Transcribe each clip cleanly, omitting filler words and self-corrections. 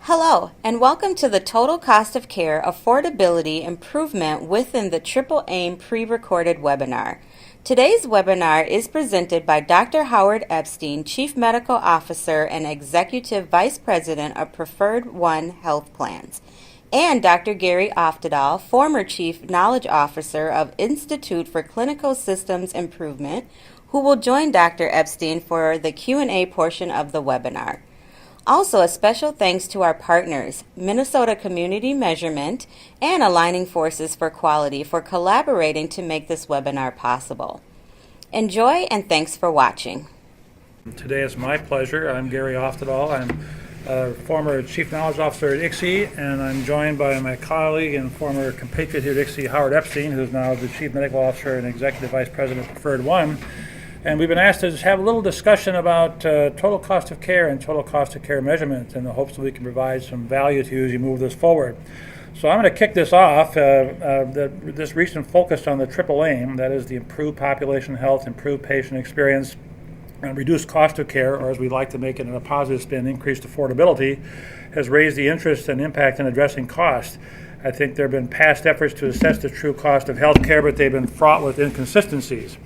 Hello, and welcome to the Total Cost of Care Affordability Improvement within the Triple Aim pre-recorded webinar. Today's webinar is presented by Dr. Howard Epstein, Chief Medical Officer and Executive Vice President of Preferred One Health Plans, and Dr. Gary Oftedal, former Chief Knowledge Officer of Institute for Clinical Systems Improvement, who will join Dr. Epstein for the Q&A portion of the webinar. Also, a special thanks to our partners, Minnesota Community Measurement and Aligning Forces for Quality, for collaborating to make this webinar possible. Enjoy and thanks for watching. Today it's my pleasure. I'm Gary Oftedal. I'm a former Chief Knowledge Officer at ICSI, and I'm joined by my colleague and former compatriot here at ICSI, Howard Epstein, who's now the Chief Medical Officer and Executive Vice President of Preferred One. And we've been asked to just have a little discussion about total cost of care and total cost of care measurement in the hopes that we can provide some value to you as you move this forward. So I'm going to kick this off, this recent focus on the triple aim, that is the improved population health, improved patient experience, and reduced cost of care, or as we like to make it in a positive spin, increased affordability, has raised the interest and impact in addressing cost. I think there have been past efforts to assess the true cost of health care, but they've been fraught with inconsistencies.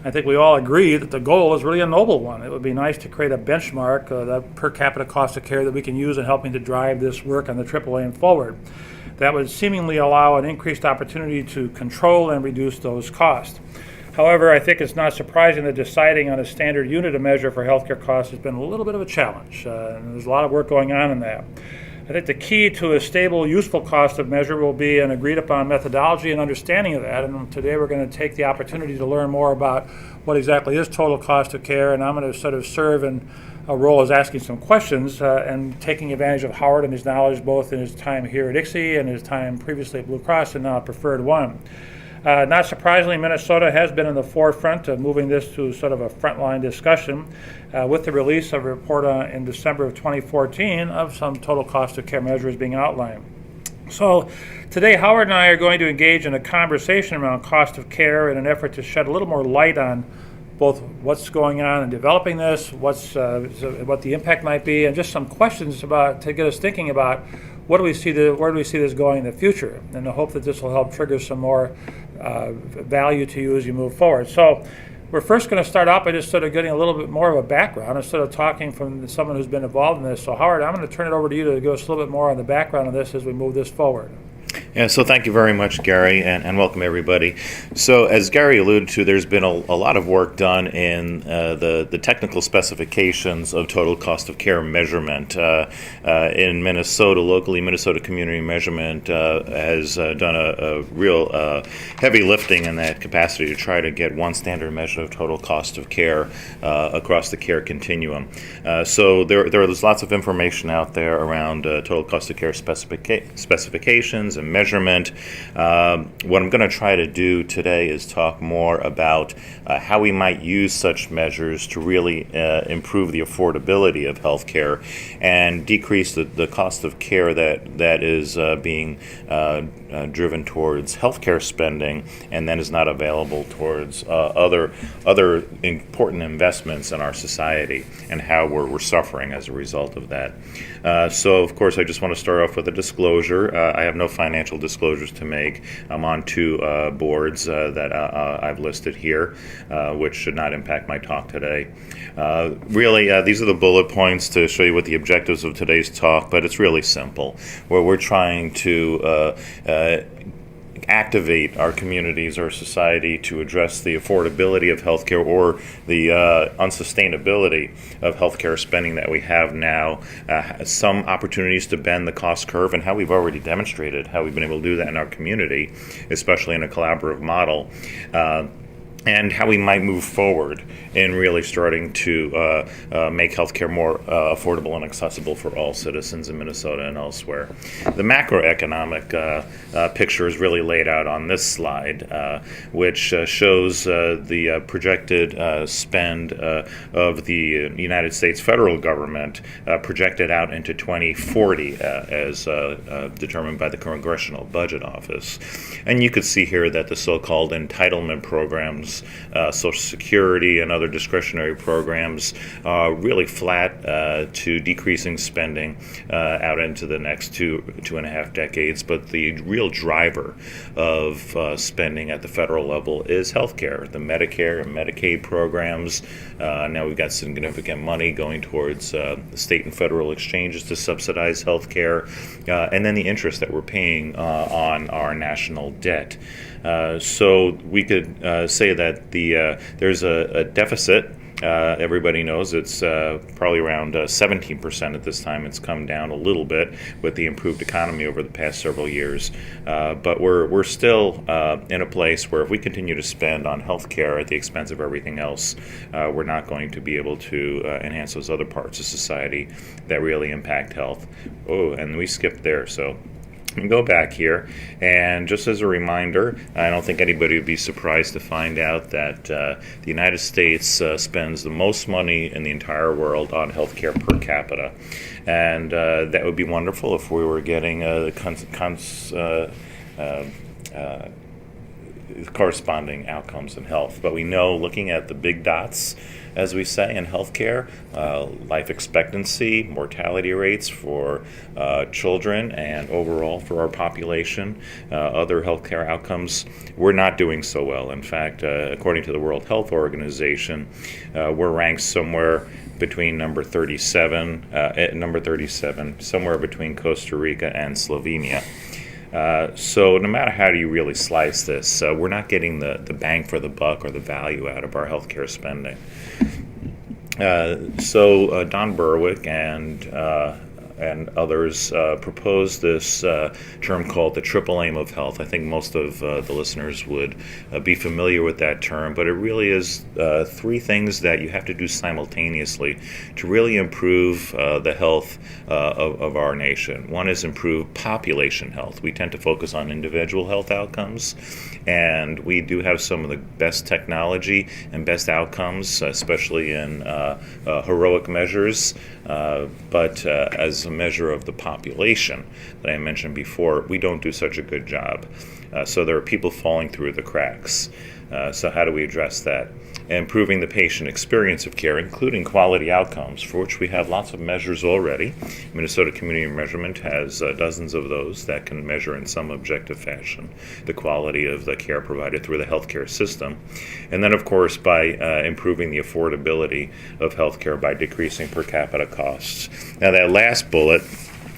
I think we all agree that the goal is really a noble one. It would be nice to create a benchmark, the per capita cost of care that we can use in helping to drive this work on the triple aim forward. That would seemingly allow an increased opportunity to control and reduce those costs. However, I think it's not surprising that deciding on a standard unit of measure for healthcare costs has been a little bit of a challenge, and there's a lot of work going on in that. I think the key to a stable, useful cost of measure will be an agreed upon methodology and understanding of that. And today we're going to take the opportunity to learn more about what exactly is total cost of care. And I'm going to sort of serve in a role as asking some questions and taking advantage of Howard and his knowledge, both in his time here at ICSI and his time previously at Blue Cross and now at Preferred One. Not surprisingly, Minnesota has been in the forefront of moving this to sort of a frontline discussion with the release of a report in December of 2014 of some total cost of care measures being outlined. So today, Howard and I are going to engage in a conversation around cost of care in an effort to shed a little more light on both what's going on in developing this, what the impact might be, and just some questions to get us thinking about where do we see this going in the future, in the hope that this will help trigger some more value to you as you move forward. So we're first going to start out by just sort of getting a little bit more of a background instead of talking from someone who's been involved in this. So Howard, I'm going to turn it over to you to give us a little bit more on the background of this as we move this forward. Yeah, so thank you very much, Gary, and welcome everybody. So as Gary alluded to, there's been a lot of work done in the technical specifications of total cost of care measurement. In Minnesota, locally, Minnesota Community Measurement has done a real heavy lifting in that capacity to try to get one standard measure of total cost of care across the care continuum. So there's lots of information out there around total cost of care specifications and measurement. What I'm going to try to do today is talk more about how we might use such measures to really improve the affordability of healthcare and decrease the cost of care that is being driven towards healthcare spending and then is not available towards other important investments in our society, and how we're suffering as a result of that. So, of course, I just want to start off with a disclosure. I have no financial disclosures to make. I'm on two boards that I've listed here, which should not impact my talk today. Really, these are the bullet points to show you what the objectives of today's talk, but it's really simple. Where we're trying to activate our communities, our society, to address the affordability of healthcare or the unsustainability of healthcare spending that we have now, some opportunities to bend the cost curve, and how we've already demonstrated how we've been able to do that in our community, especially in a collaborative model. And how we might move forward in really starting to make healthcare more affordable and accessible for all citizens in Minnesota and elsewhere. The macroeconomic picture is really laid out on this slide, which shows the projected spend of the United States federal government projected out into 2040 as determined by the Congressional Budget Office. And you could see here that the so-called entitlement programs programs, Social Security and other discretionary programs, really flat to decreasing spending out into the next two and a half decades. But the real driver of spending at the federal level is healthcare, the Medicare and Medicaid programs. Now we've got significant money going towards the state and federal exchanges to subsidize healthcare, and then the interest that we're paying on our national debt. So we could say that there's a deficit. Everybody knows it's probably around 17% at this time. It's come down a little bit with the improved economy over the past several years. But we're still in a place where if we continue to spend on health care at the expense of everything else, we're not going to be able to enhance those other parts of society that really impact health. Oh, and we skipped there. So go back here, and just as a reminder, I don't think anybody would be surprised to find out that the United States spends the most money in the entire world on healthcare per capita, and that would be wonderful if we were getting corresponding outcomes in health. But we know, looking at the big dots, as we say in healthcare, life expectancy, mortality rates for children, and overall for our population, other healthcare outcomes, we're not doing so well. In fact, according to the World Health Organization, we're ranked somewhere between number 37, somewhere between Costa Rica and Slovenia. So no matter how do you really slice this, we're not getting the bang for the buck or the value out of our healthcare spending. So Don Berwick and others proposed this term called the triple aim of health. I think most of the listeners would be familiar with that term, but it really is three things that you have to do simultaneously to really improve the health of our nation. One is improve population health. We tend to focus on individual health outcomes, and we do have some of the best technology and best outcomes, especially in heroic measures, but as a measure of the population that I mentioned before, we don't do such a good job. So there are people falling through the cracks. So how do we address that? Improving the patient experience of care, including quality outcomes, for which we have lots of measures already. Minnesota Community Measurement has dozens of those that can measure in some objective fashion the quality of the care provided through the healthcare system. And then, of course, by improving the affordability of healthcare by decreasing per capita costs. Now, that last bullet,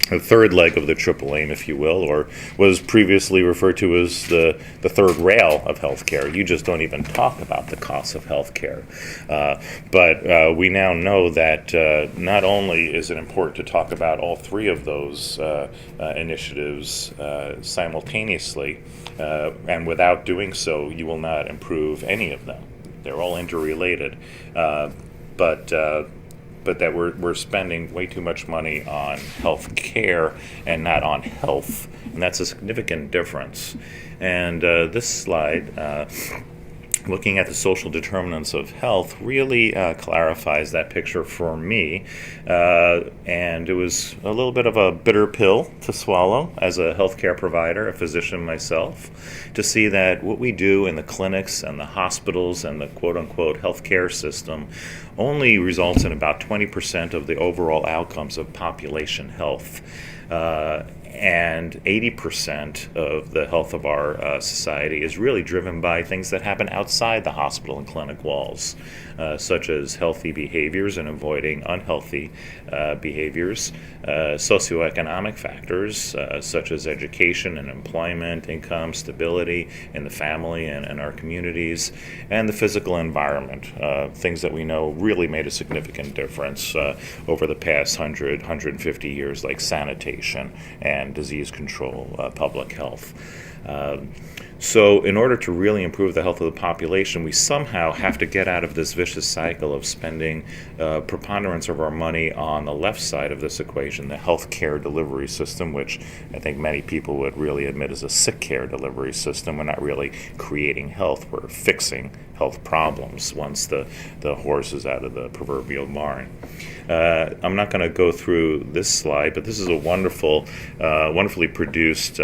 the third leg of the triple aim, if you will, or was previously referred to as the third rail of healthcare. You just don't even talk about the costs of healthcare. But we now know that not only is it important to talk about all three of those initiatives simultaneously, and without doing so, you will not improve any of them. They're all interrelated. But that we're spending way too much money on health care and not on health, and that's a significant difference. And this slide, looking at the social determinants of health, really clarifies that picture for me. And it was a little bit of a bitter pill to swallow as a healthcare provider, a physician myself, to see that what we do in the clinics and the hospitals and the quote-unquote healthcare system only results in about 20% of the overall outcomes of population health. And 80% of the health of our society is really driven by things that happen outside the hospital and clinic walls, such as healthy behaviors and avoiding unhealthy behaviors, socioeconomic factors such as education and employment, income, stability in the family and our communities, and the physical environment, things that we know really made a significant difference over the past 150 years, like sanitation and disease control, public health. So in order to really improve the health of the population, we somehow have to get out of this vicious cycle of spending preponderance of our money on the left side of this equation, the health care delivery system, which I think many people would really admit is a sick care delivery system. We're not really creating health, we're fixing health problems once the horse is out of the proverbial barn. I'm not going to go through this slide, but this is a wonderfully produced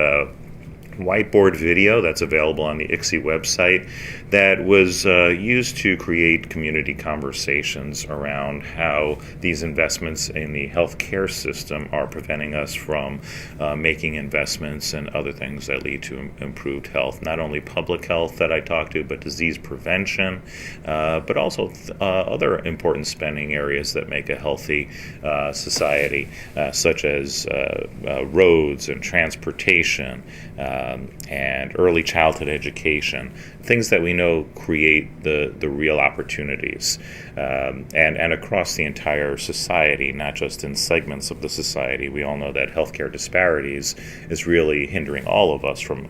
whiteboard video that's available on the ICSI website that was used to create community conversations around how these investments in the healthcare system are preventing us from making investments in other things that lead to improved health. Not only public health that I talked to, but disease prevention, but also other important spending areas that make a healthy society, such as roads and transportation, and early childhood education, things that we know create the real opportunities, and across the entire society, not just in segments of the society. We all know that healthcare disparities is really hindering all of us from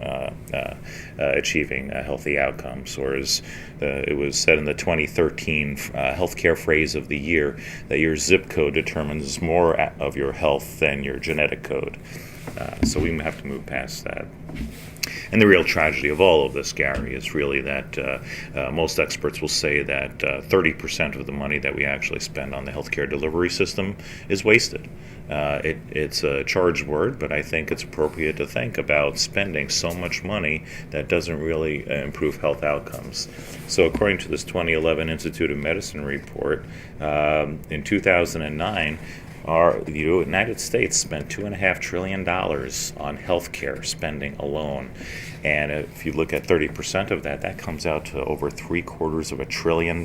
achieving healthy outcomes, or as it was said in the 2013 healthcare phrase of the year, that your zip code determines more of your health than your genetic code. So we have to move past that. And the real tragedy of all of this, Gary, is really that most experts will say that 30% of the money that we actually spend on the healthcare delivery system is wasted. It's a charged word, but I think it's appropriate to think about spending so much money that doesn't really improve health outcomes. So according to this 2011 Institute of Medicine report, in 2009, the United States spent $2.5 trillion on healthcare spending alone. And if you look at 30% of that, that comes out to over $750 billion.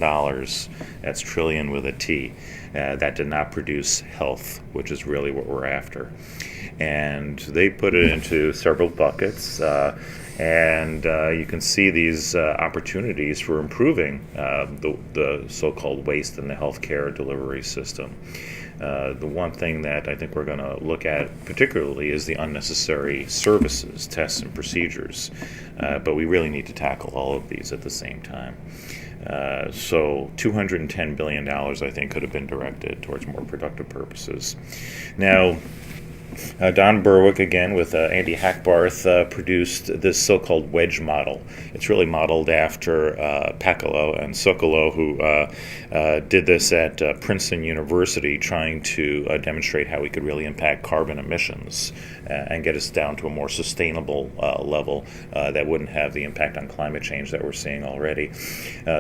That's trillion with a T. That did not produce health, which is really what we're after. And they put it into several buckets. And you can see these opportunities for improving the so-called waste in the healthcare delivery system. The one thing that I think we're going to look at particularly is the unnecessary services, tests, and procedures. But we really need to tackle all of these at the same time. So $210 billion, I think, could have been directed towards more productive purposes. Now, Don Berwick, again, with Andy Hackbarth, produced this so-called Wedge model. It's really modeled after Pakalo and Sokolow, who did this at Princeton University, trying to demonstrate how we could really impact carbon emissions and get us down to a more sustainable level that wouldn't have the impact on climate change that we're seeing already.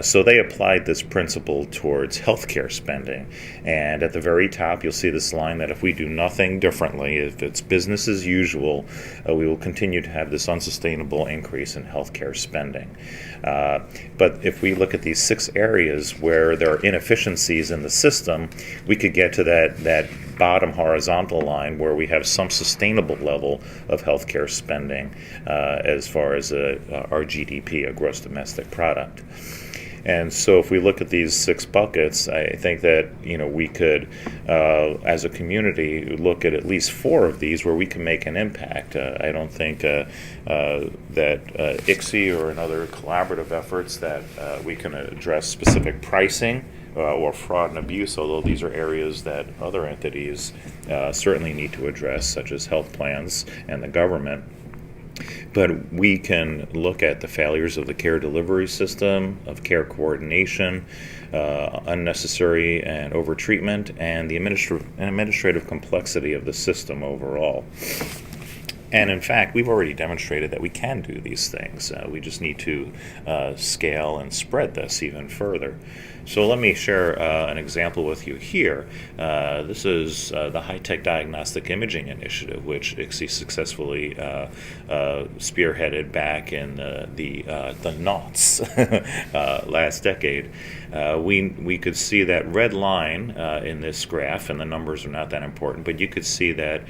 So they applied this principle towards healthcare spending. And at the very top, you'll see this line that if we do nothing differently, if it's business as usual, we will continue to have this unsustainable increase in healthcare spending. But if we look at these 6 areas where there are inefficiencies in the system, we could get to that bottom horizontal line where we have some sustainable level of healthcare spending as far as our GDP, a gross domestic product. And so if we look at these 6 buckets, I think that we could, as a community, look at least 4 of these where we can make an impact. I don't think that ICSI or in other collaborative efforts that we can address specific pricing or fraud and abuse, although these are areas that other entities certainly need to address, such as health plans and the government. But we can look at the failures of the care delivery system, of care coordination, unnecessary and overtreatment, and the administrative complexity of the system overall. And in fact, we've already demonstrated that we can do these things. We just need to scale and spread this even further. So let me share an example with you here. This is the High-Tech Diagnostic Imaging Initiative, which ICSI successfully spearheaded back in the noughts last decade. We could see that red line in this graph, and the numbers are not that important, but you could see that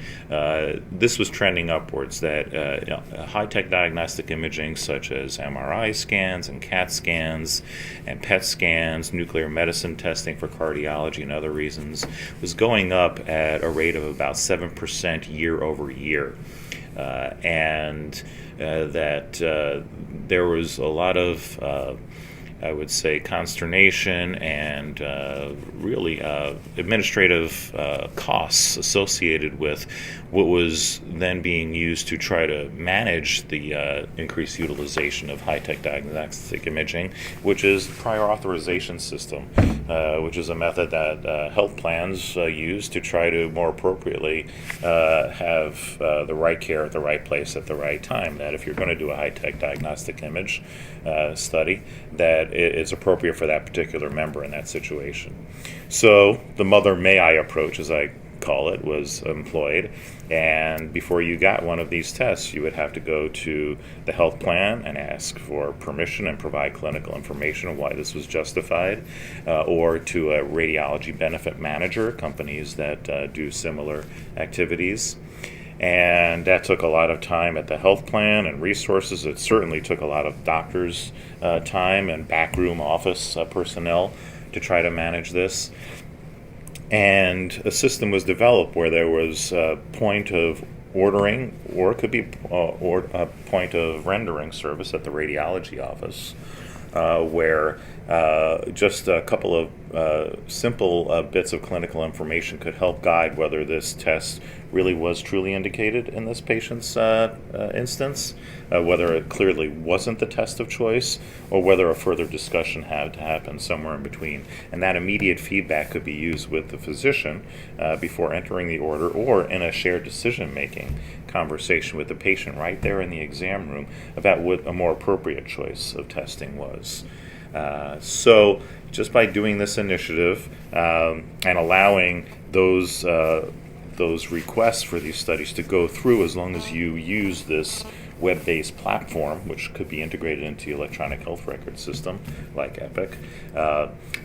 this was trending upwards, that high-tech diagnostic imaging such as MRI scans and CAT scans and PET scans, nuclear medicine testing for cardiology and other reasons, was going up at a rate of about 7% year over year. And that there was a lot of I would say, consternation and really administrative costs associated with what was then being used to try to manage the increased utilization of high-tech diagnostic imaging, which is the prior authorization system, which is a method that health plans use to try to more appropriately have the right care at the right place at the right time. That if you're going to do a high-tech diagnostic image study, that it is appropriate for that particular member in that situation. So the mother may I approach, as I call it, was employed, and before you got one of these tests, you would have to go to the health plan and ask for permission and provide clinical information on why this was justified, or to a radiology benefit manager, companies that do similar activities. And that took a lot of time at the health plan and resources. It certainly took a lot of doctors' time and backroom office personnel to try to manage this. And a system was developed where there was a point of ordering, or it could be a point of rendering service at the radiology office, where just a couple of simple bits of clinical information could help guide whether this test really was truly indicated in this patient's instance, whether it clearly wasn't the test of choice, or whether a further discussion had to happen somewhere in between. And that immediate feedback could be used with the physician before entering the order, or in a shared decision-making conversation with the patient right there in the exam room about what a more appropriate choice of testing was. So just by doing this initiative and allowing those requests for these studies to go through, as long as you use this web-based platform, which could be integrated into the electronic health record system like Epic,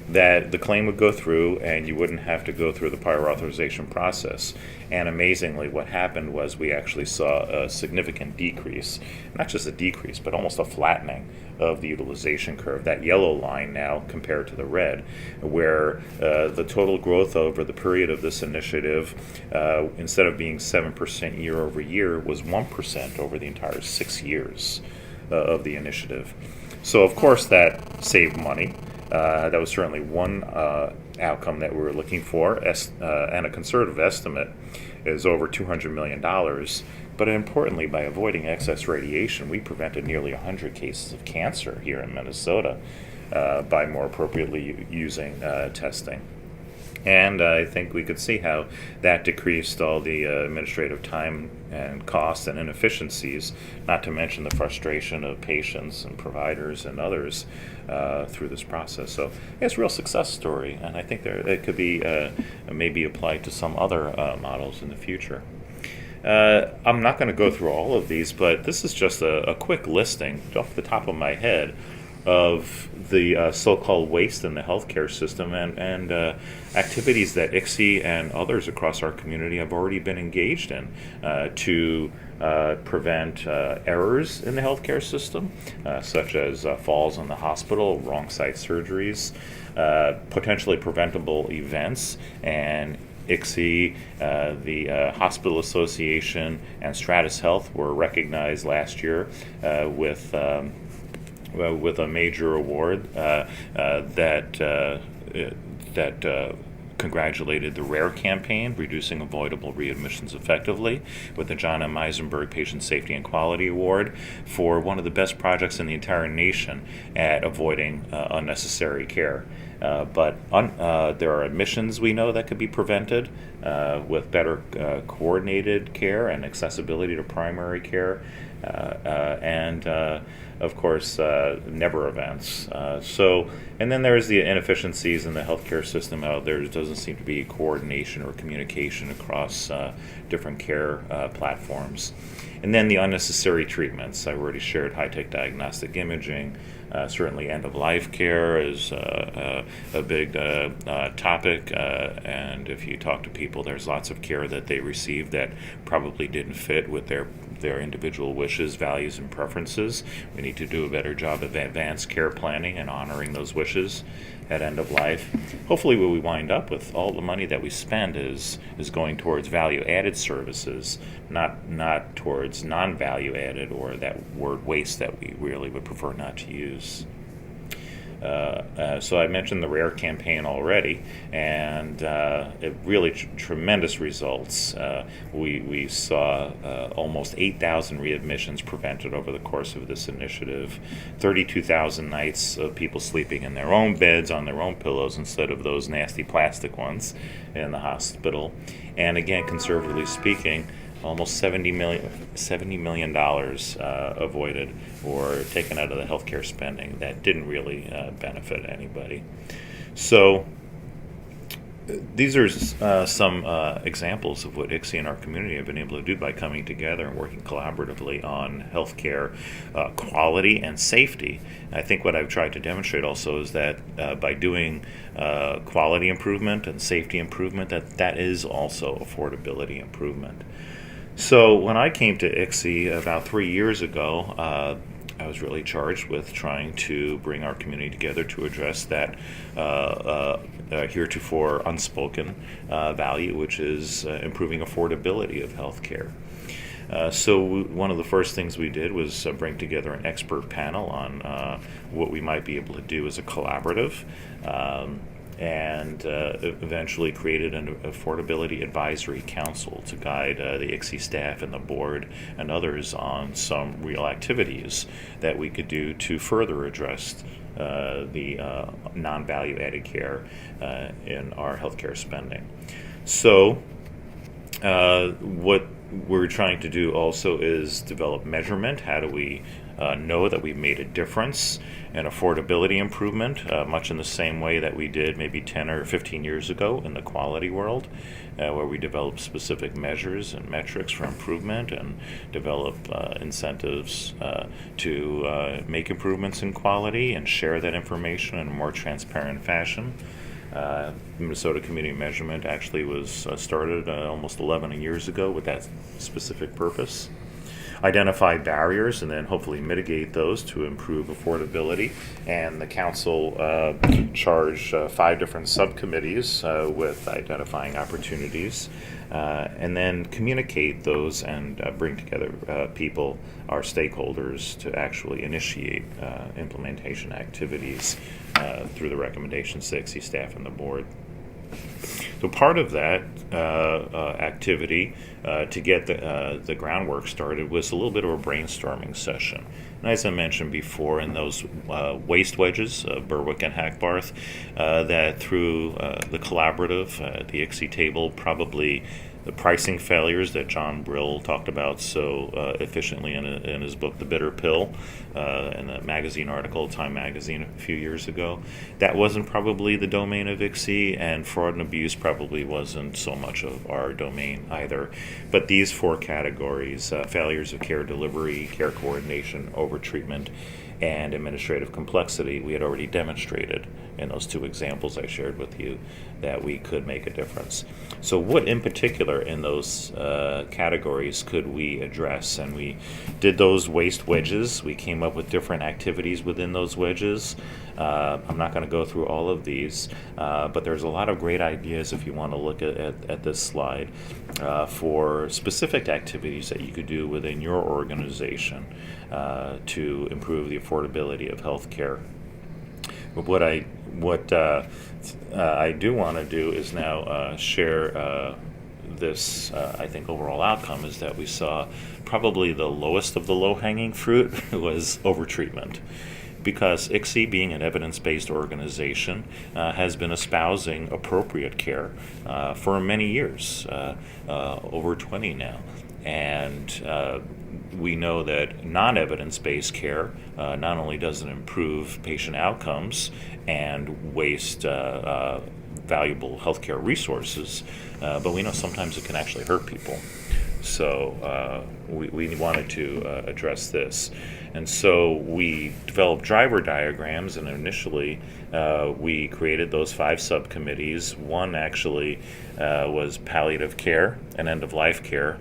that the claim would go through and you wouldn't have to go through the prior authorization process. And amazingly, what happened was we actually saw a significant decrease, not just a decrease, but almost a flattening of the utilization curve, that yellow line now compared to the red, where the total growth over the period of this initiative, instead of being 7% year over year, was 1% over the entire 6 years of the initiative. So of course that saved money. That was certainly one outcome that we were looking for, and a conservative estimate is over $200 million. But importantly, by avoiding excess radiation, we prevented nearly 100 cases of cancer here in Minnesota by more appropriately using testing. And I think we could see how that decreased all the administrative time and costs and inefficiencies, not to mention the frustration of patients and providers and others through this process. So it's a real success story, and I think it could be maybe applied to some other models in the future. I'm not going to go through all of these, but this is just a quick listing off the top of my head of the so-called waste in the healthcare system and activities that ICSI and others across our community have already been engaged in to prevent errors in the healthcare system, such as falls in the hospital, wrong site surgeries, potentially preventable events, and ICSI, the Hospital Association, and Stratus Health were recognized last year with a major award that congratulated the RARE campaign, Reducing Avoidable Readmissions Effectively, with the John M. Eisenberg Patient Safety and Quality Award for one of the best projects in the entire nation at avoiding unnecessary care. But there are admissions we know that could be prevented with better coordinated care and accessibility to primary care, and of course, never events. And then there's the inefficiencies in the healthcare system out there. There doesn't seem to be coordination or communication across different care platforms. And then the unnecessary treatments. I already shared high-tech diagnostic imaging. Certainly end-of-life care is a big topic, and if you talk to people, there's lots of care that they receive that probably didn't fit with their individual wishes, values, and preferences. We need to do a better job of advanced care planning and honoring those wishes at end of life. Hopefully what we wind up with, all the money that we spend is going towards value-added services, not towards non-value-added, or that word waste that we really would prefer not to use. So I mentioned the RARE campaign already, and it really tremendous results. We saw almost 8,000 readmissions prevented over the course of this initiative, 32,000 nights of people sleeping in their own beds on their own pillows instead of those nasty plastic ones in the hospital. And again, conservatively speaking, almost $70 million avoided or taken out of the healthcare spending that didn't really benefit anybody. So these are some examples of what ICSI and our community have been able to do by coming together and working collaboratively on healthcare quality and safety. I think what I've tried to demonstrate also is that by doing quality improvement and safety improvement, that is also affordability improvement. So when I came to ICSI about 3 years ago, I was really charged with trying to bring our community together to address that heretofore unspoken value, which is improving affordability of healthcare. So one of the first things we did was bring together an expert panel on what we might be able to do as a collaborative. And eventually created an Affordability Advisory Council to guide the ICSI staff and the board and others on some real activities that we could do to further address the non-value added care in our healthcare spending. So what we're trying to do also is develop measurement. How do we know that we've made a difference in affordability improvement, much in the same way that we did maybe 10 or 15 years ago in the quality world, where we developed specific measures and metrics for improvement and develop incentives to make improvements in quality and share that information in a more transparent fashion. Minnesota Community Measurement actually was started almost 11 years ago with that specific purpose. Identify barriers and then hopefully mitigate those to improve affordability. And the council charged 5 different subcommittees with identifying opportunities and then communicate those and bring together people, our stakeholders, to actually initiate implementation activities through the recommendations to ICSI staff and the board. So part of that activity to get the groundwork started was a little bit of a brainstorming session. And as I mentioned before, in those waste wedges, Berwick and Hackbarth, that through the collaborative at the ICSI table, probably the pricing failures that John Brill talked about so efficiently in his book, The Bitter Pill, in a magazine article, Time Magazine, a few years ago. That wasn't probably the domain of ICSI, and fraud and abuse probably wasn't so much of our domain either. But these 4 categories, failures of care delivery, care coordination, overtreatment, and administrative complexity, we had already demonstrated in those 2 examples I shared with you that we could make a difference. So what in particular in those categories could we address? And we did those waste wedges. We came up with different activities within those wedges. I'm not going to go through all of these, but there's a lot of great ideas if you want to look at this slide for specific activities that you could do within your organization to improve the affordability of health care. But what I do want to do is now share this, I think, overall outcome is that we saw probably the lowest of the low-hanging fruit was overtreatment. Because ICSI, being an evidence-based organization, has been espousing appropriate care for many years, over 20 now. And we know that non-evidence-based care not only doesn't improve patient outcomes and waste valuable healthcare resources, but we know sometimes it can actually hurt people. So we wanted to address this. And so we developed driver diagrams, and initially we created those 5 subcommittees. One actually was palliative care and end-of-life care.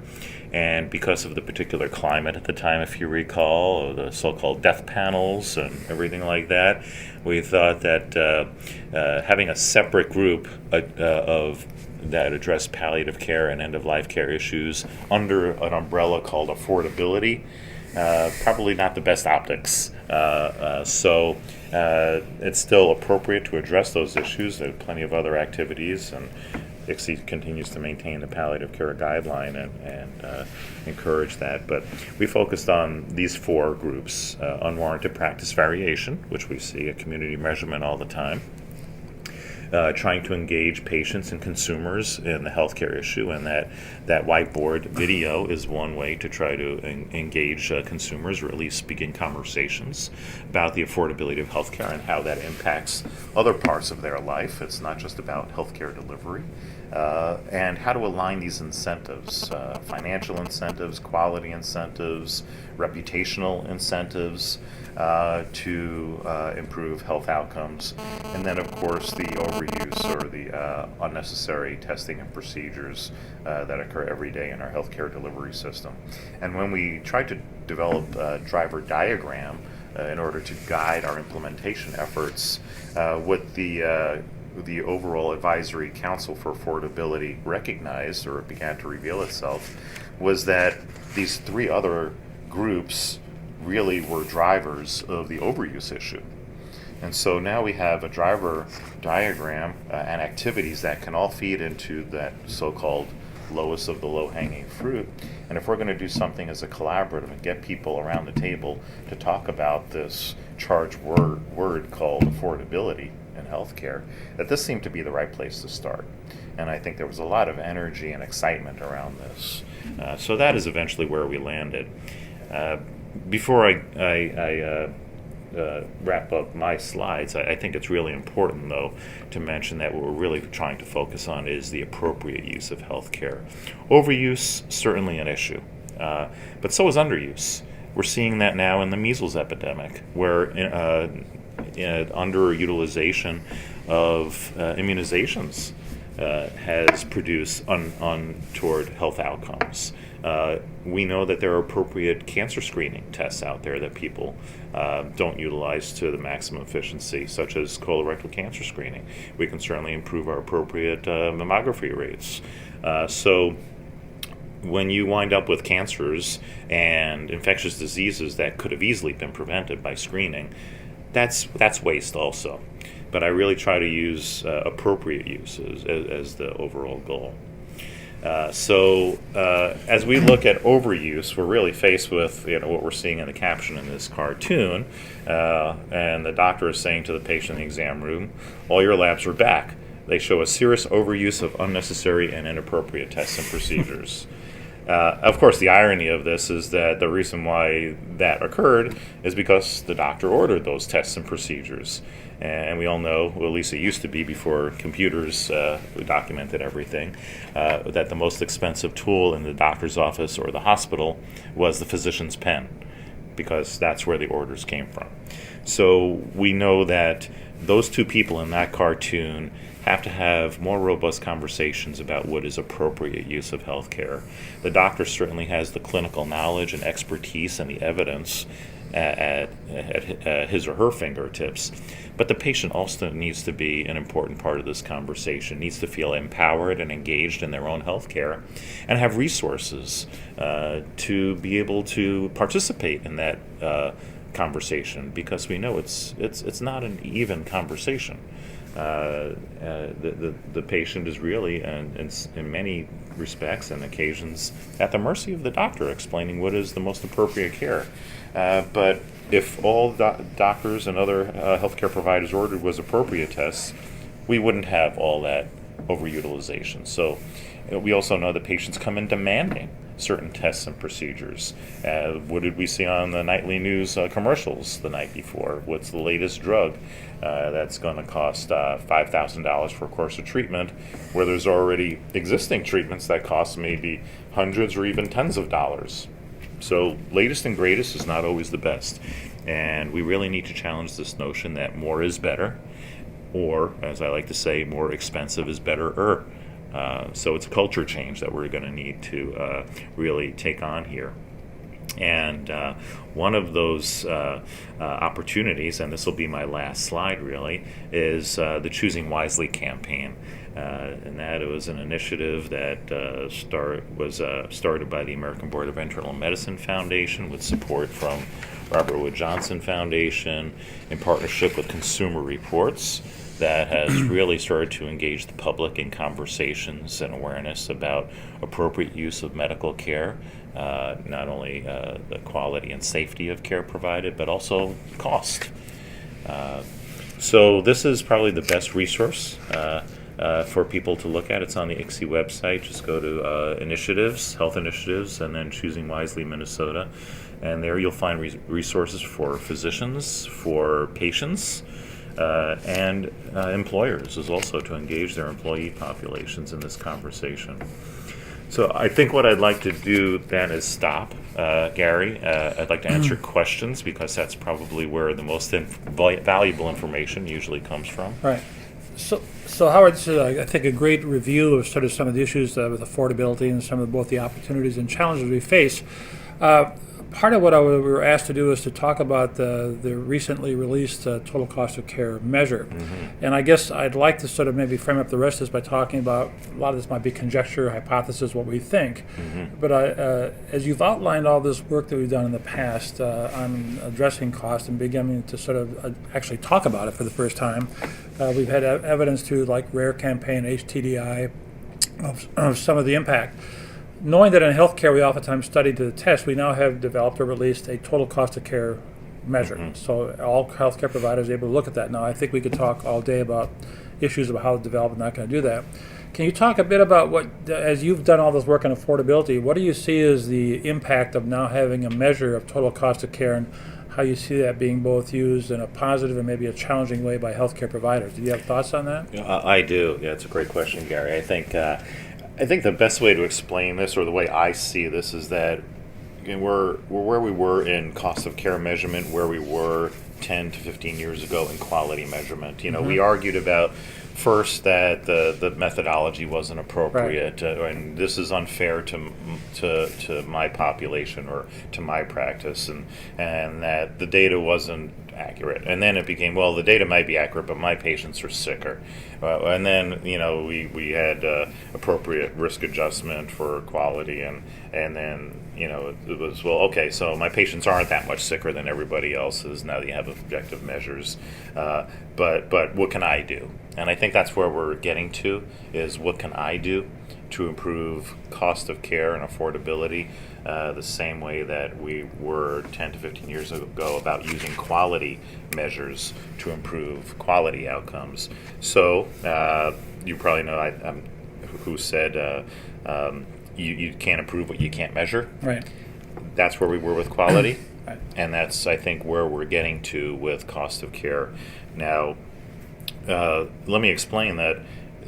And because of the particular climate at the time, if you recall, the so-called death panels and everything like that, we thought that having a separate group of that address palliative care and end-of-life care issues under an umbrella called affordability. Probably not the best optics. So it's still appropriate to address those issues. There are plenty of other activities, and ICSI continues to maintain the palliative care guideline and encourage that. But we focused on these four groups: unwarranted practice variation, which we see a community measurement all the time. Trying to engage patients and consumers in the healthcare issue, and that whiteboard video is one way to try to engage consumers, or at least begin conversations about the affordability of healthcare and how that impacts other parts of their life. It's not just about healthcare delivery, and how to align these incentives, financial incentives, quality incentives, reputational incentives, to improve health outcomes, and then of course the overuse or the unnecessary testing and procedures that occur every day in our healthcare delivery system. And when we tried to develop a driver diagram in order to guide our implementation efforts, what the overall Advisory Council for Affordability recognized, or it began to reveal itself, was that these three other groups really were drivers of the overuse issue. And so now we have a driver diagram and activities that can all feed into that so-called lowest of the low-hanging fruit. And if we're going to do something as a collaborative and get people around the table to talk about this charged word called affordability in healthcare, that this seemed to be the right place to start. And I think there was a lot of energy and excitement around this. So that is eventually where we landed. Before I wrap up my slides, I think it's really important, though, to mention that what we're really trying to focus on is the appropriate use of healthcare. Overuse, certainly an issue, but so is underuse. We're seeing that now in the measles epidemic, where underutilization of immunizations has produced untoward health outcomes. We know that there are appropriate cancer screening tests out there that people don't utilize to the maximum efficiency, such as colorectal cancer screening. We can certainly improve our appropriate mammography rates. So when you wind up with cancers and infectious diseases that could have easily been prevented by screening, that's waste also. But I really try to use appropriate uses as the overall goal. So as we look at overuse, we're really faced with what we're seeing in the caption in this cartoon, and the doctor is saying to the patient in the exam room, "All your labs are back. They show a serious overuse of unnecessary and inappropriate tests and procedures." Of course, the irony of this is that the reason why that occurred is because the doctor ordered those tests and procedures. And we all know, well, at least it used to be before computers documented everything, that the most expensive tool in the doctor's office or the hospital was the physician's pen, because that's where the orders came from. So we know that those two people in that cartoon have to have more robust conversations about what is appropriate use of healthcare. The doctor certainly has the clinical knowledge and expertise and the evidence at his or her fingertips, but the patient also needs to be an important part of this conversation, needs to feel empowered and engaged in their own healthcare, and have resources to be able to participate in that conversation, because we know it's not an even conversation. The patient is really, in many respects and occasions, at the mercy of the doctor explaining what is the most appropriate care. But if all doctors and other healthcare providers ordered was appropriate tests, we wouldn't have all that overutilization. So we also know that patients come in demanding certain tests and procedures. What did we see on the nightly news commercials the night before? What's the latest drug that's going to cost $5,000 for a course of treatment, where there's already existing treatments that cost maybe hundreds or even tens of dollars? So latest and greatest is not always the best. And we really need to challenge this notion that more is better, or, as I like to say, more expensive is better. So it's a culture change that we're going to need to really take on here. And one of those opportunities, and this will be my last slide really, is the Choosing Wisely campaign. And that it was an initiative that was started by the American Board of Internal Medicine Foundation with support from Robert Wood Johnson Foundation in partnership with Consumer Reports, that has really started to engage the public in conversations and awareness about appropriate use of medical care, not only the quality and safety of care provided, but also cost. So this is probably the best resource for people to look at. It's on the ICSI website. Just go to initiatives, health initiatives, and then Choosing Wisely Minnesota. And there you'll find resources for physicians, for patients, and employers is also to engage their employee populations in this conversation. So I think what I'd like to do then is stop, Gary. I'd like to answer questions because that's probably where the most valuable information usually comes from. Right. So Howard, this is, I think, a great review of sort of some of the issues with affordability and some of both the opportunities and challenges we face. Part of what we were asked to do is to talk about the recently released total cost of care measure. Mm-hmm. And I guess I'd like to sort of maybe frame up the rest of this by talking about, a lot of this might be conjecture, hypothesis, what we think. Mm-hmm. But as you've outlined all this work that we've done in the past on addressing cost and beginning to sort of actually talk about it for the first time, we've had evidence to, like RARE campaign, HTDI, of some of the impact. Knowing that in healthcare we oftentimes study to the test, we now have developed or released a total cost of care measure. Mm-hmm. So all healthcare providers are able to look at that. Now, I think we could talk all day about issues about how to develop. I'm not going to do that. Can you talk a bit about what, as you've done all this work on affordability, what do you see as the impact of now having a measure of total cost of care, and how you see that being both used in a positive and maybe a challenging way by healthcare providers? Do you have thoughts on that? I do. Yeah, it's a great question, Gary. I think the best way to explain this, or the way I see this, is that we're where we were in cost of care measurement, where we were 10 to 15 years ago in quality measurement. You know, mm-hmm. We argued about first that the methodology wasn't appropriate, right. And this is unfair to my population or to my practice, and that the data wasn't accurate. And then it became, well, the data might be accurate, but my patients are sicker. And then, you know, we had appropriate risk adjustment for quality, and then, you know, it was, well, okay, so my patients aren't that much sicker than everybody else's now that you have objective measures. But what can I do? And I think that's where we're getting to, is what can I do to improve cost of care and affordability, the same way that we were 10 to 15 years ago about using quality measures to improve quality outcomes. So you probably know who said you can't improve what you can't measure. Right. That's where we were with quality. Right. And that's, I think, where we're getting to with cost of care. Now, let me explain that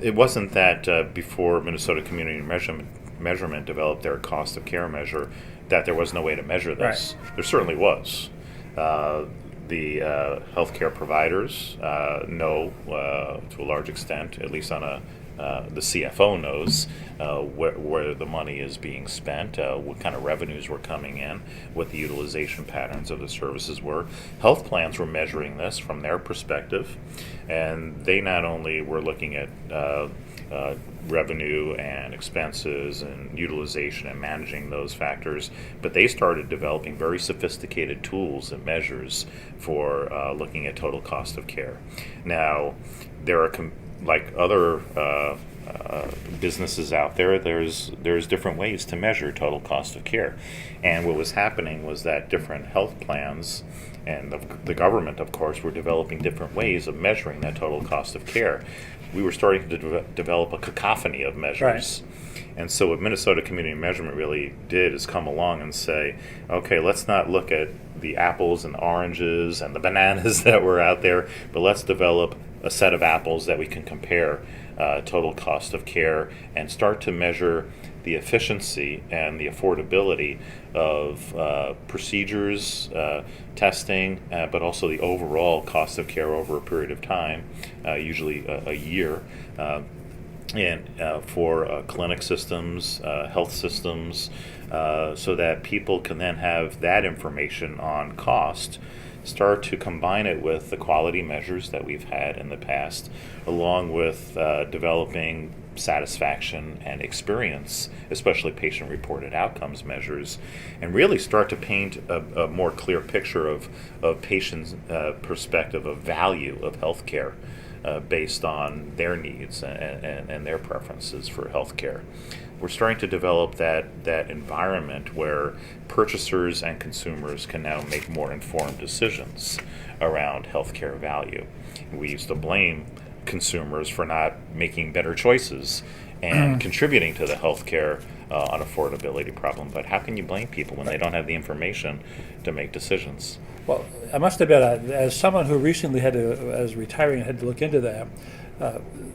it wasn't that before Minnesota Community Measurement developed their cost of care measure that there was no way to measure this. Right. There certainly was. The healthcare providers know to a large extent, at least on the CFO knows where the money is being spent, what kind of revenues were coming in, what the utilization patterns of the services were. Health plans were measuring this from their perspective, and they not only were looking at revenue and expenses and utilization and managing those factors, but they started developing very sophisticated tools and measures for looking at total cost of care. Now, there are like other businesses out there, there's different ways to measure total cost of care. And what was happening was that different health plans and the government, of course, were developing different ways of measuring that total cost of care. We were starting to develop a cacophony of measures. Right. And so what Minnesota Community Measurement really did is come along and say, okay, let's not look at the apples and the oranges and the bananas that were out there, but let's develop a set of apples that we can compare total cost of care and start to measure the efficiency and the affordability of procedures, testing, but also the overall cost of care over a period of time, usually a year. and for clinic systems, health systems, so that people can then have that information on cost, start to combine it with the quality measures that we've had in the past, along with developing satisfaction and experience, especially patient-reported outcomes measures, and really start to paint a more clear picture of patients' perspective of value of healthcare based on their needs and their preferences for healthcare. We're starting to develop that environment where purchasers and consumers can now make more informed decisions around healthcare value. We used to blame consumers for not making better choices and contributing to the healthcare unaffordability problem. But how can you blame people when they don't have the information to make decisions? Well, I must admit, as someone who recently as retiring, had to look into that,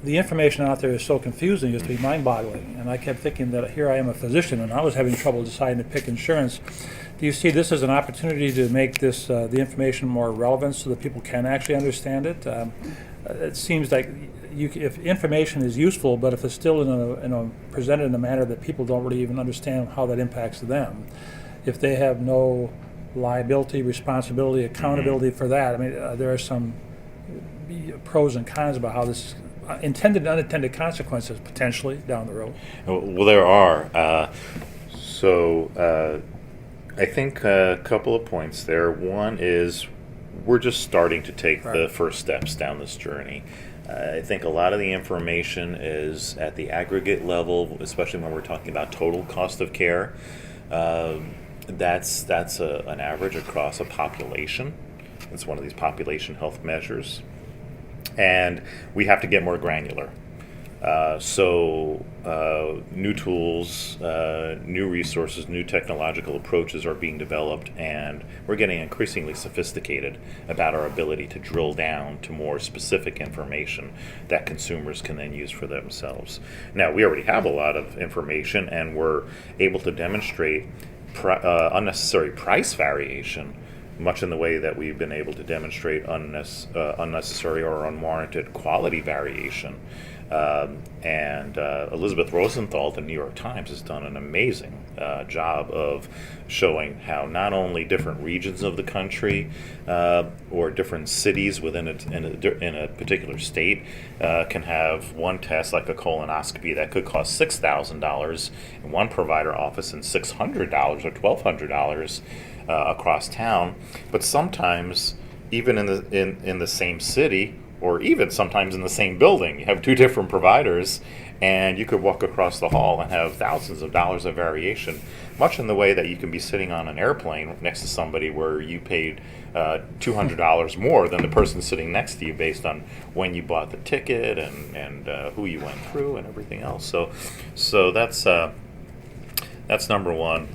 the information out there is so confusing, it used to be mind-boggling. And I kept thinking that here I am a physician, and I was having trouble deciding to pick insurance. Do you see this as an opportunity to make this the information more relevant so that people can actually understand it? It seems like if information is useful, but if it's still presented in a manner that people don't really even understand how that impacts them, if they have no liability, responsibility, accountability for that, I mean, there are some pros and cons about how this intended and unintended consequences potentially down the road. Well, there are. I think a couple of points there. One is we're just starting to take the first steps down this journey. I think a lot of the information is at the aggregate level, especially when we're talking about total cost of care. That's an average across a population. It's one of these population health measures. And we have to get more granular. New tools, new resources, new technological approaches are being developed, and we're getting increasingly sophisticated about our ability to drill down to more specific information that consumers can then use for themselves. Now, we already have a lot of information, and we're able to demonstrate unnecessary price variation, much in the way that we've been able to demonstrate unnecessary or unwarranted quality variation. Elizabeth Rosenthal at the New York Times has done an amazing job of showing how not only different regions of the country or different cities within in a particular state can have one test, like a colonoscopy, that could cost $6,000 in one provider office and $600 or $1,200 across town. But sometimes, even in the same city, or even sometimes in the same building, you have two different providers, and you could walk across the hall and have thousands of dollars of variation, much in the way that you can be sitting on an airplane next to somebody where you paid $200 more than the person sitting next to you based on when you bought the ticket and who you went through and everything else. So that's number one.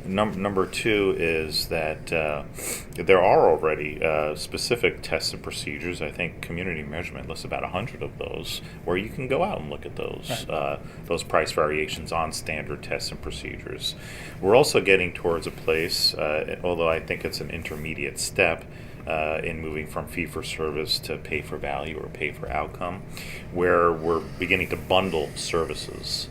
Number two is that there are already specific tests and procedures. I think community measurement lists about 100 of those, where you can go out and look at those price variations on standard tests and procedures. We're also getting towards a place, although I think it's an intermediate step, in moving from fee-for-service to pay-for-value or pay-for-outcome, where we're beginning to bundle services.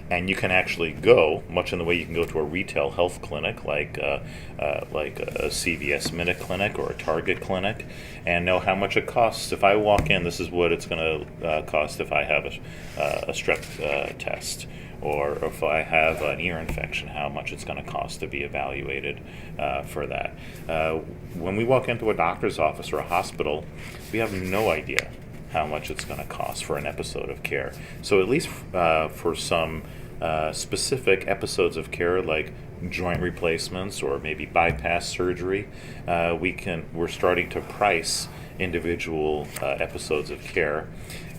And you can actually go, much in the way you can go to a retail health clinic like a CVS Minute Clinic or a Target Clinic, and know how much it costs. If I walk in, this is what it's going to cost if I have a strep test, or if I have an ear infection, how much it's going to cost to be evaluated for that. When we walk into a doctor's office or a hospital, we have no idea how much it's going to cost for an episode of care. So at least for some specific episodes of care, like joint replacements or maybe bypass surgery, we're starting to price individual episodes of care.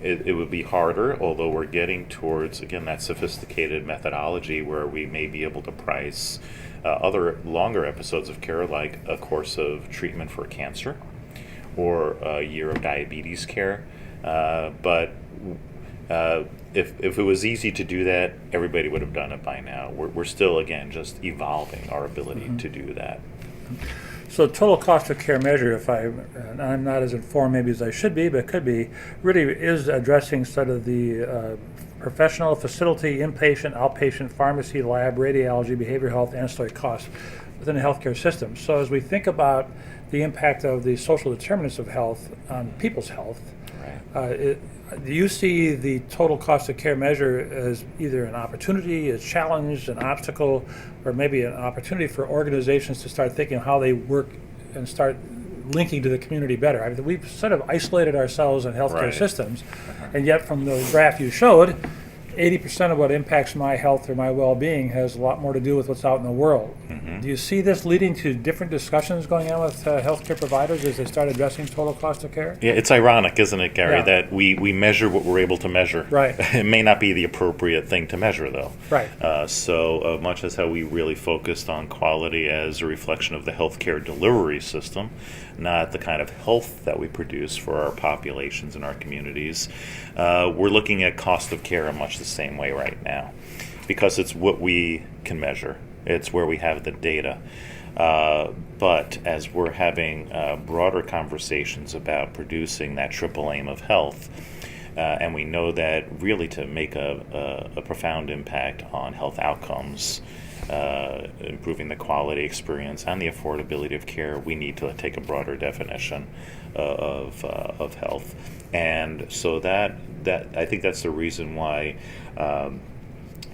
It would be harder, although we're getting towards, again, that sophisticated methodology where we may be able to price other longer episodes of care, like a course of treatment for cancer or a year of diabetes care. But if it was easy to do that, everybody would have done it by now. We're still, again, just evolving our ability to do that. So total cost of care measure, I'm not as informed maybe as I should be, but could be, really is addressing sort of the professional, facility, inpatient, outpatient, pharmacy, lab, radiology, behavioral health, ancillary costs within the healthcare system. So as we think about the impact of the social determinants of health on people's health, do you see the total cost of care measure as either an opportunity, a challenge, an obstacle, or maybe an opportunity for organizations to start thinking how they work and start linking to the community better? I mean, we've sort of isolated ourselves in healthcare systems, and yet from the graph you showed, 80% of what impacts my health or my well-being has a lot more to do with what's out in the world. Do you see this leading to different discussions going on with healthcare providers as they start addressing total cost of care? Yeah, it's ironic, isn't it, Gary, that we measure what we're able to measure. Right. It may not be the appropriate thing to measure, though. Right. So much as how we really focused on quality as a reflection of the healthcare delivery system, not the kind of health that we produce for our populations and our communities, we're looking at cost of care in much the same way right now, because it's what we can measure. It's where we have the data. But as we're having broader conversations about producing that triple aim of health, and we know that really to make a profound impact on health outcomes, improving the quality experience and the affordability of care, we need to take a broader definition of health. And so that I think that's the reason why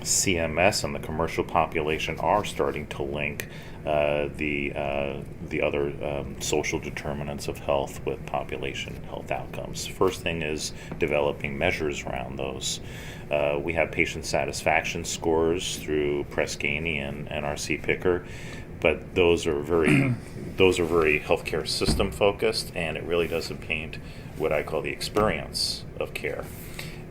CMS and the commercial population are starting to link the other social determinants of health with population health outcomes. First thing is developing measures around those. We have patient satisfaction scores through Press Ganey and RC Picker, but those are very healthcare system focused, and it really doesn't paint what I call the experience of care.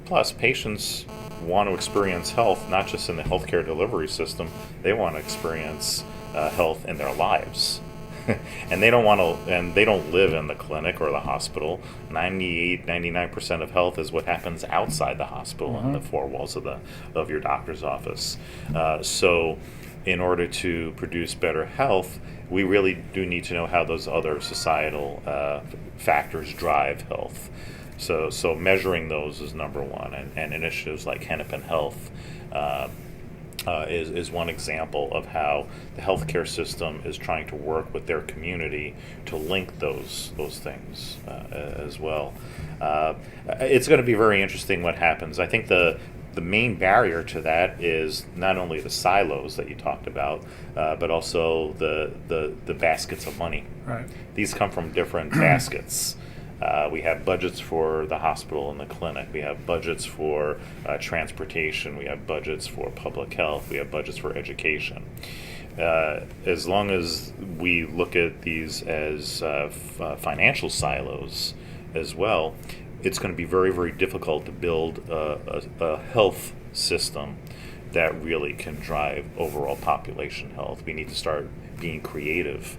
Plus, patients want to experience health not just in the healthcare delivery system; they want to experience health in their lives. And they don't live in the clinic or the hospital. 99% of health is what happens outside the hospital in the four walls of your doctor's office. So in order to produce better health, we really do need to know how those other societal factors drive health. So measuring those is number one, and initiatives like Hennepin Health is one example of how the healthcare system is trying to work with their community to link those things as well. It's going to be very interesting what happens. I think the main barrier to that is not only the silos that you talked about, but also the baskets of money. Right. These come from different baskets. We have budgets for the hospital and the clinic. We have budgets for transportation. We have budgets for public health. We have budgets for education. As long as we look at these as financial silos as well, it's going to be very, very difficult to build a health system that really can drive overall population health. We need to start being creative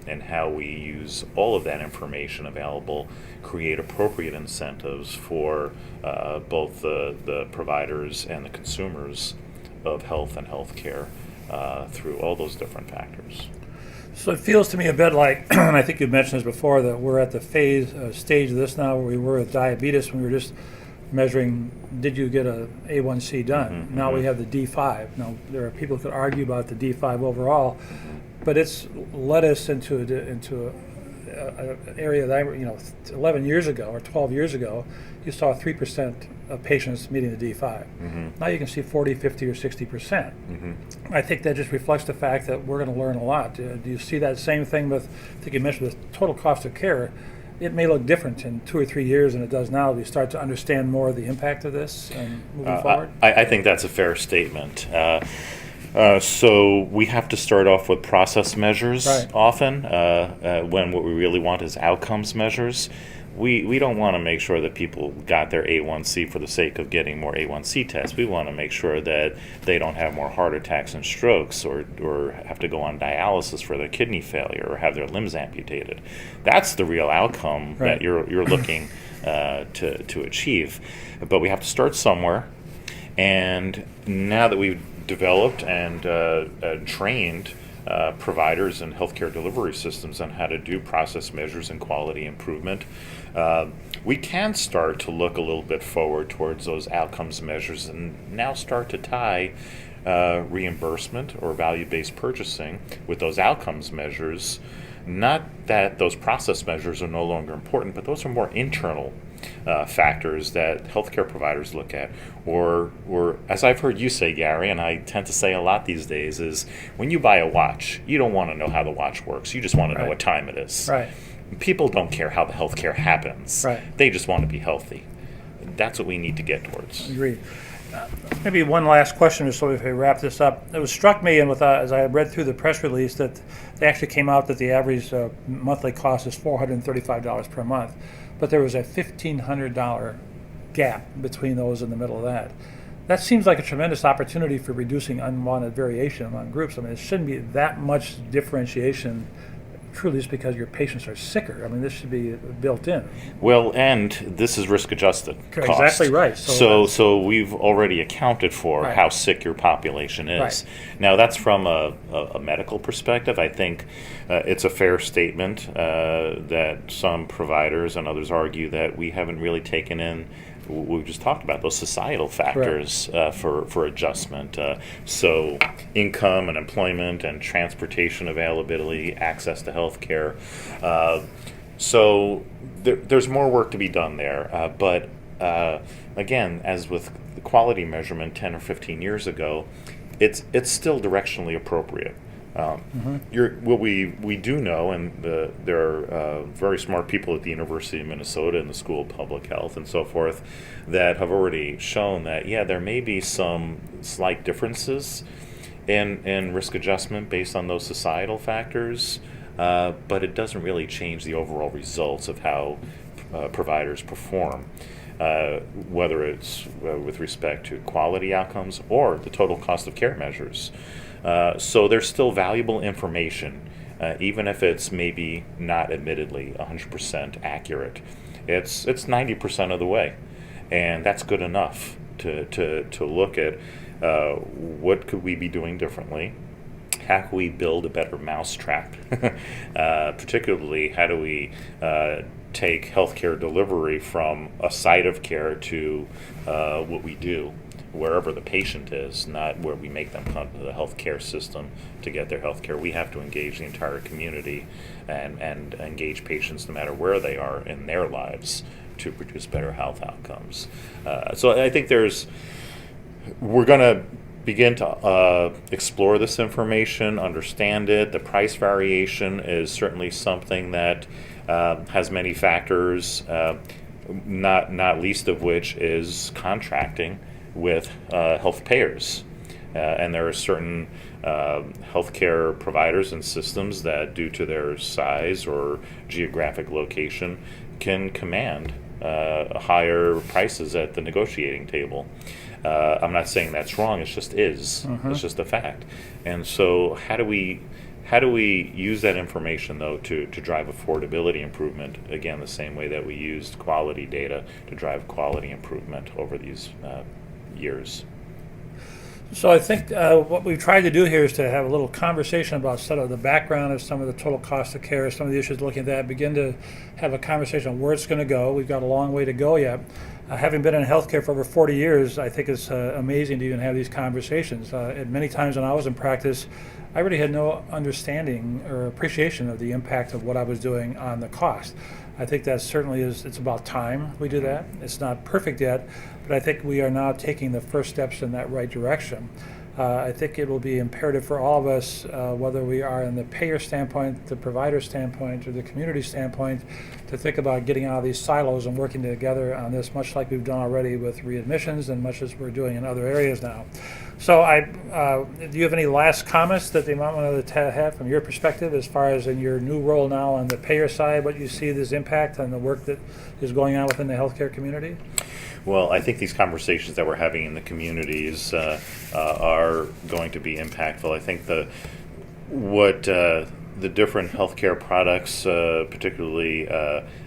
in how we use all of that information available, create appropriate incentives for both the providers and the consumers of health and healthcare through all those different factors. So it feels to me a bit like, and I think you mentioned this before, that we're at the stage of this now where we were with diabetes when we were just measuring, did you get a A1C done? Now we have the D5. Now there are people who could argue about the D5 overall, but it's led us into an area that 11 years ago or 12 years ago, you saw 3% of patients meeting the D5. Now you can see 40, 50, or 60%. I think that just reflects the fact that we're going to learn a lot. Do you see that same thing with, I think you mentioned with total cost of care? It may look different in 2 or 3 years than it does now. Do you start to understand more of the impact of this and moving forward? I think that's a fair statement. So we have to start off with process measures often when what we really want is outcomes measures. We don't want to make sure that people got their A1C for the sake of getting more A1C tests. We want to make sure that they don't have more heart attacks and strokes or have to go on dialysis for their kidney failure or have their limbs amputated. That's the real outcome that you're looking to achieve. But we have to start somewhere. And now that we've developed and trained providers and healthcare delivery systems on how to do process measures and quality improvement. We can start to look a little bit forward towards those outcomes measures and now start to tie reimbursement or value-based purchasing with those outcomes measures. Not that those process measures are no longer important, but those are more internal factors that healthcare providers look at. Or as I've heard you say, Gary, and I tend to say a lot these days, is when you buy a watch, you don't want to know how the watch works. You just want to know what time it is. Right. People don't care how the healthcare happens. Right. They just want to be healthy. That's what we need to get towards. Agreed. Maybe one last question, just so we wrap this up. It was struck me, and as I read through the press release, that they actually came out that the average monthly cost is $435 per month, but there was a $1,500 gap between those in the middle of that. That seems like a tremendous opportunity for reducing unwanted variation among groups. I mean, it shouldn't be that much differentiation. Truly, it's because your patients are sicker. I mean, this should be built in. Well, and this is risk-adjusted cost. Exactly right. So we've already accounted for how sick your population is. Right. Now, that's from a medical perspective. I think it's a fair statement that some providers and others argue that we haven't really taken in. We just talked about those societal factors for adjustment. So income and employment and transportation availability, access to health care. So there's more work to be done there. But again, as with the quality measurement 10 or 15 years ago, it's still directionally appropriate. What we do know, and there are very smart people at the University of Minnesota and the School of Public Health and so forth that have already shown that, there may be some slight differences in risk adjustment based on those societal factors, but it doesn't really change the overall results of how providers perform. Whether it's with respect to quality outcomes or the total cost of care measures. So there's still valuable information, even if it's maybe not admittedly 100% accurate. It's 90% of the way, and that's good enough to look at what could we be doing differently. How can we build a better mousetrap? Particularly, how do we take healthcare delivery from a site of care to what we do wherever the patient is, not where we make them come to the healthcare system to get their healthcare. We have to engage the entire community and engage patients no matter where they are in their lives to produce better health outcomes. So I think we're going to begin to explore this information, understand it. The price variation is certainly something that has many factors, not least of which is contracting with health payers. And there are certain healthcare providers and systems that, due to their size or geographic location, can command higher prices at the negotiating table. I'm not saying that's wrong, it just is. It's just a fact. And so how do we use that information, though, to drive affordability improvement, again, the same way that we used quality data to drive quality improvement over these years? So I think what we've tried to do here is to have a little conversation about sort of the background of some of the total cost of care, some of the issues looking at that, begin to have a conversation on where it's going to go. We've got a long way to go yet. Having been in healthcare for over 40 years, I think it's amazing to even have these conversations. And many times when I was in practice, I really had no understanding or appreciation of the impact of what I was doing on the cost. I think that certainly it's about time we do that. It's not perfect yet, but I think we are now taking the first steps in that right direction. I think it will be imperative for all of us, whether we are in the payer standpoint, the provider standpoint, or the community standpoint, to think about getting out of these silos and working together on this, much like we've done already with readmissions and much as we're doing in other areas now. So do you have any last comments that you might want to have from your perspective as far as in your new role now on the payer side, what you see this impact on the work that is going on within the healthcare community? Well, I think these conversations that we're having in the communities are going to be impactful. I think what the different healthcare products, particularly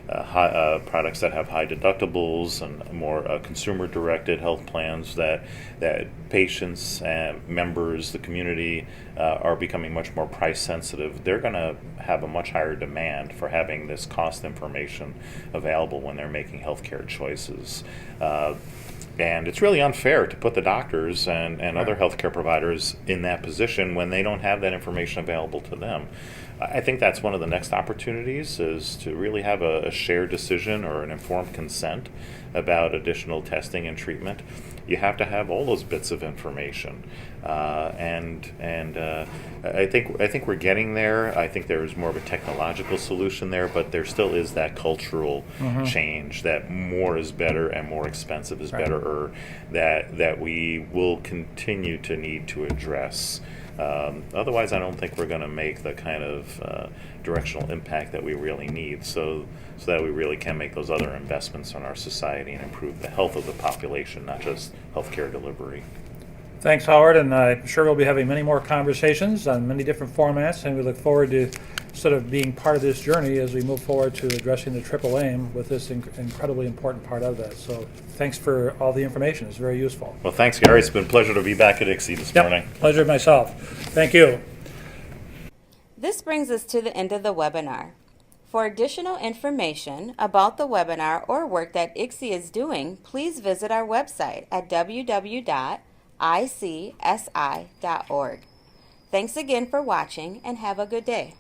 products that have high deductibles and more consumer-directed health plans that patients and members, the community, are becoming much more price sensitive. They're going to have a much higher demand for having this cost information available when they're making healthcare choices. And it's really unfair to put the doctors and other healthcare providers in that position when they don't have that information available to them. I think that's one of the next opportunities, is to really have a shared decision or an informed consent about additional testing and treatment. You have to have all those bits of information, and I think we're getting there. I think there is more of a technological solution there, but there still is that cultural change that more is better and more expensive is better, or that we will continue to need to address. Otherwise, I don't think we're going to make the kind of directional impact that we really need, so that we really can make those other investments in our society and improve the health of the population, not just healthcare delivery. Thanks, Howard, and I'm sure we'll be having many more conversations on many different formats, and we look forward to sort of being part of this journey as we move forward to addressing the triple aim with this incredibly important part of that. So thanks for all the information. It's very useful. Well, thanks, Gary. It's been a pleasure to be back at ICSI this morning. Pleasure myself. Thank you. This brings us to the end of the webinar. For additional information about the webinar or work that ICSI is doing, please visit our website at www.icsI.org. Thanks again for watching, and have a good day.